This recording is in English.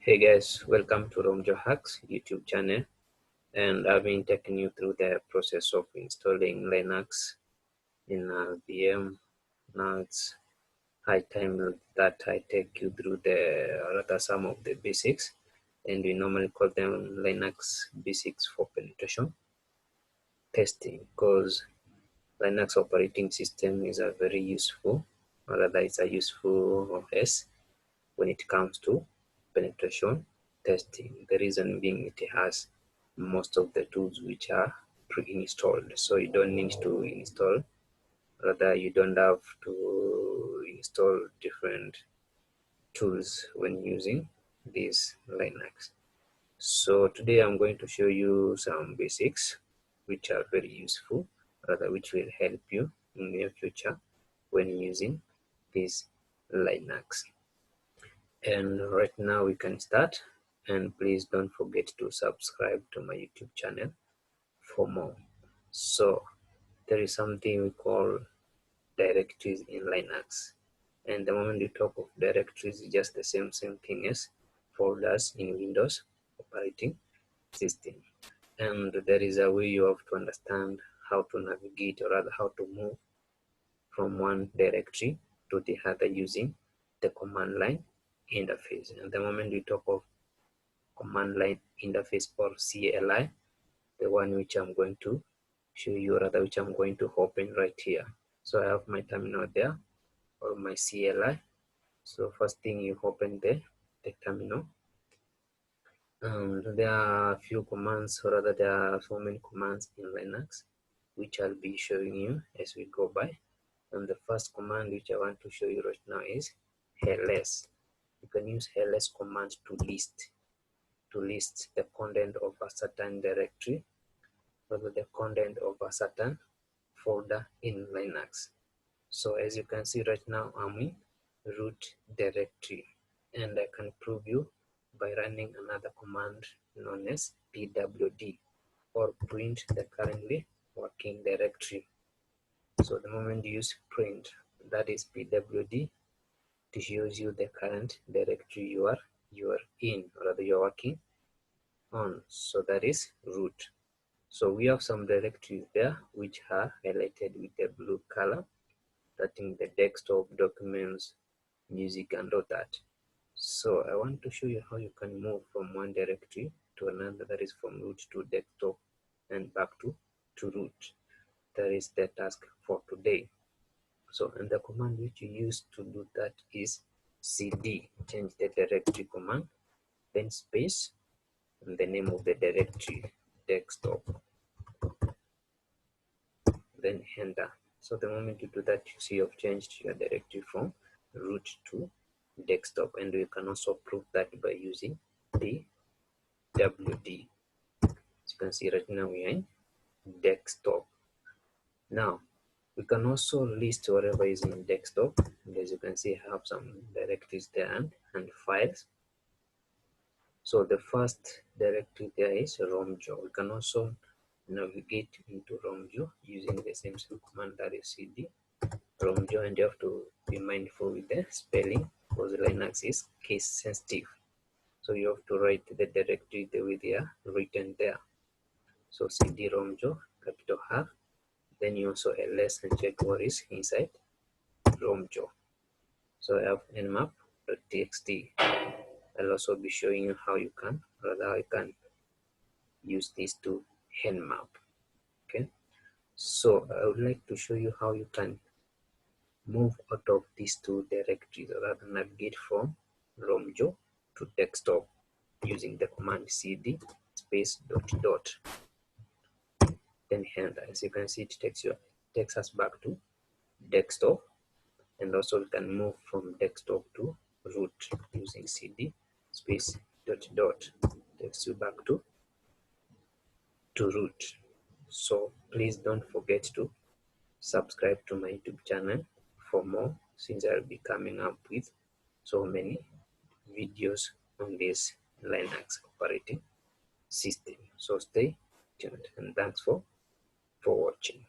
Hey guys, welcome to Romjo Hacks YouTube channel, and I've been taking you through the process of installing Linux in VM. Now it's high time that I take you through some of the basics, and we normally call them Linux basics for penetration testing, because Linux operating system is a very useful, or rather it's a useful OS when it comes to penetration testing. The reason being it has most of the tools which are pre-installed, so you don't need to install, rather you don't have to install different tools when using this Linux. So today I'm going to show you some basics which are very useful, rather which will help you in the future when using this Linux. And right now we can start, and please don't forget to subscribe to my YouTube channel for more. So there is something we call directories in Linux, and the moment we talk of directories, it's just the same thing as folders in Windows operating system. And there is a way you have to understand how to navigate, or rather how to move from one directory to the other using the command line interface. And the moment we talk of command line interface, or CLI, the one which I'm going to show you, rather which I'm going to open right here. So I have my terminal there, or my CLI. So first thing, you open the terminal, and there are a few commands, or rather there are so many commands in Linux which I'll be showing you as we go by. And the first command which I want to show you right now is ls. You can use ls command to list the content of a certain directory, or the content of a certain folder in Linux. So as you can see right now, I'm in root directory, and I can prove you by running another command known as pwd, or print the currently working directory. So the moment you use print, that is pwd, it shows you the current directory you are in, or rather you are working on. So that is root. So we have some directories there which are highlighted with a blue color, that in the desktop, documents, music, and all that. So I want to show you how you can move from one directory to another, that is from root to desktop and back to root. That is the task for today. So, and the command which you use to do that is cd, change the directory command, then space, and the name of the directory, desktop, then enter. So the moment you do that, you see you've changed your directory from root to desktop, and you can also prove that by using the wd. As you can see right now, we are in desktop. Now we can also list whatever is in desktop, and as you can see, I have some directories there and files. So the first directory there is romjo. We can also navigate into romjo using the same command, that is cd romjo, and you have to be mindful with the spelling, because Linux is case sensitive. So you have to write the directory the way they are written there. So cd romjo, capital R, then you also ls and check what is inside romjo. So I have nmap.txt. I'll also be showing you how you can, rather how you can use these to nmap. Okay, so I would like to show you how you can move out of these two directories, or rather navigate from romjo to desktop using the command cd space dot, then enter. As you can see, it takes us back to desktop, and also we can move from desktop to root using cd space dot, takes you back to root. So please don't forget to subscribe to my YouTube channel for more, since I'll be coming up with so many videos on this Linux operating system. So stay tuned, and thanks for watching.